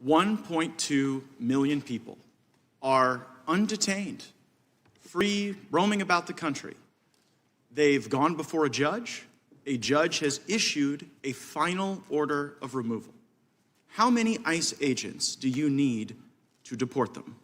1.2 million people are undetained, free, roaming about the country. They've gone before a judge. A judge has issued a final order of removal. How many ICE agents do you need to deport them?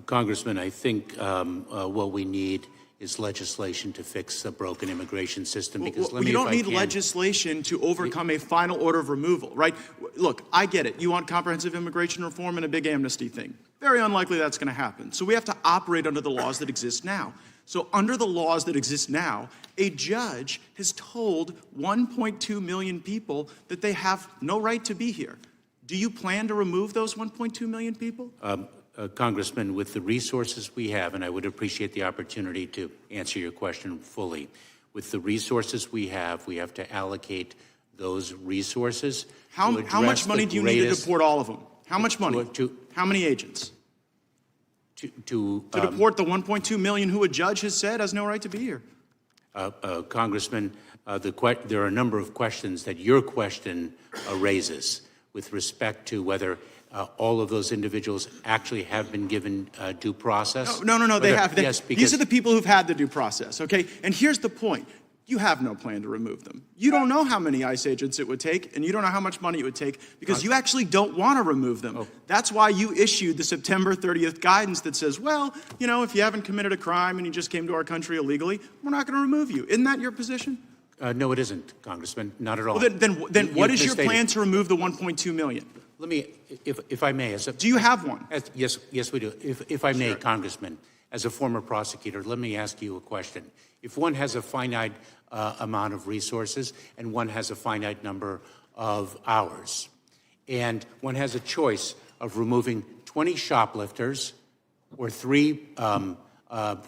Congressman, I think what we need is legislation to fix the broken immigration system. Because you don't need legislation to overcome a final order of removal, right? Look, I get it. You want comprehensive immigration reform and a big amnesty thing. Very unlikely that's going to happen. So we have to operate under the laws that exist now. So under the laws that exist now, a judge has told 1.2 million people that they have no right to be here. Do you plan to remove those 1.2 million people? Congressman, with the resources we have, and I would appreciate the opportunity to answer your question fully, with the resources we have to allocate those resources. How much money do you need to deport all of them? How much money? How many agents? To deport the 1.2 million who a judge has said has no right to be here. Congressman, there are a number of questions that your question raises with respect to whether all of those individuals actually have been given due process. No, they have. Yes, these are the people who've had the due process, okay? And here's the point. You have no plan to remove them. You don't know how many ICE agents it would take, and you don't know how much money it would take, because you actually don't want to remove them. Oh. That's why you issued the September 30th guidance that says, well, you know, if you haven't committed a crime and you just came to our country illegally, we're not going to remove you. Isn't that your position? No, it isn't, Congressman. Not at all. Well, then what is your plan to remove the 1.2 million? Let me, if I may. Do you have one? Yes, we do. If I may, sure. Congressman, as a former prosecutor, let me ask you a question. If one has a finite amount of resources and one has a finite number of hours, and one has a choice of removing 20 shoplifters or 3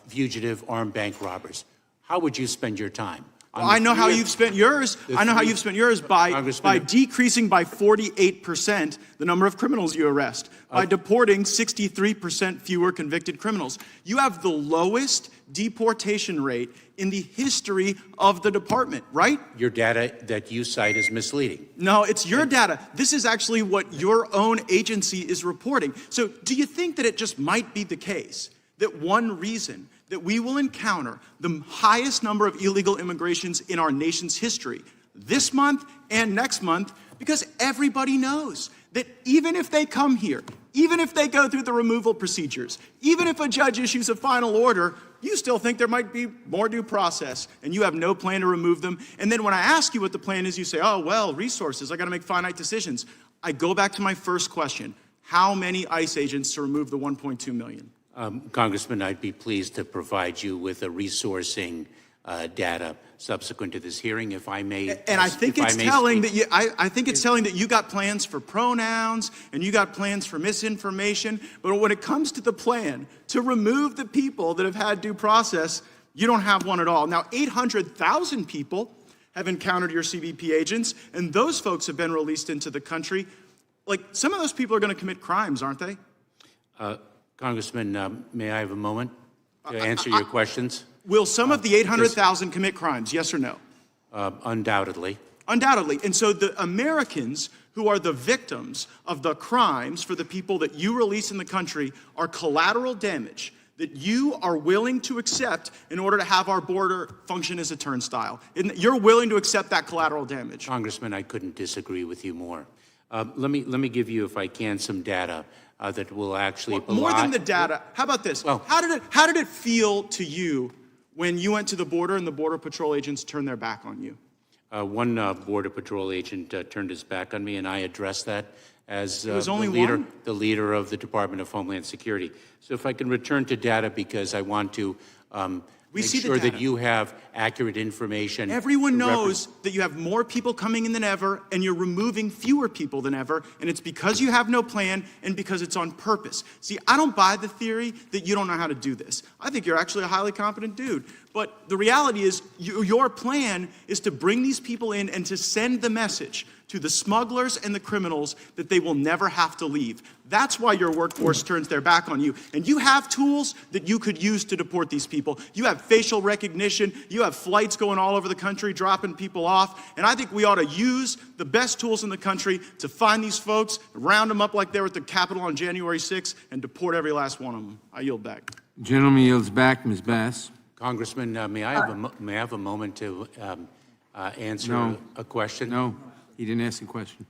fugitive armed bank robbers, how would you spend your time? Well, I know how you've spent yours. I know how you've spent yours by decreasing by 48% the number of criminals you arrest, by deporting 63% fewer convicted criminals. You have the lowest deportation rate in the history of the department, right? Your data that you cite is misleading. No, it's your data. This is actually what your own agency is reporting. So do you think that it just might be the case that one reason that we will encounter the highest number of illegal immigrations in our nation's history this month and next month, because everybody knows that even if they come here, even if they go through the removal procedures, even if a judge issues a final order, you still think there might be more due process, and you have no plan to remove them. And then when I ask you what the plan is, you say, oh, well, resources, I got to make finite decisions. I go back to my first question. How many ICE agents to remove the 1.2 million? Congressman, I'd be pleased to provide you with a resourcing data subsequent to this hearing, if I may. And I think it's telling that I think it's telling that you got plans for pronouns and you got plans for misinformation. But when it comes to the plan to remove the people that have had due process, you don't have one at all. Now, 800,000 people have encountered your CBP agents, and those folks have been released into the country. Like, some of those people are going to commit crimes, aren't they? Congressman, may I have a moment to answer your questions? Will some of the 800,000 commit crimes, yes or no? Undoubtedly. Undoubtedly. And so the Americans who are the victims of the crimes for the people that you release in the country are collateral damage that you are willing to accept in order to have our border function as a turnstile. You're willing to accept that collateral damage. Congressman, I couldn't disagree with you more. Let me give you, if I can, some data that will actually more than the data. How about this? Well, how did it feel to you when you went to the border and the Border Patrol agents turned their back on you? One Border Patrol agent turned his back on me, and I addressed that as the leader of the Department of Homeland Security. So if I can return to data, because I want to make sure that you have accurate information. Everyone knows that you have more people coming in than ever, and you're removing fewer people than ever, and it's because you have no plan and because it's on purpose. See, I don't buy the theory that you don't know how to do this. I think you're actually a highly competent dude. But But the reality is your plan is to bring these people in and to send the message to the smugglers and the criminals that they will never have to leave. That's why your workforce turns their back on you. And you have tools that you could use to deport these people. You have facial recognition. You have flights going all over the country, dropping people off. And I think we ought to use the best tools in the country to find these folks, round them up like they were at the Capitol on January 6th, and deport every last one of them. I yield back. Gentleman yields back. Ms. Bass. Congressman, may I have a moment to answer No. a question? No, he didn't ask a question.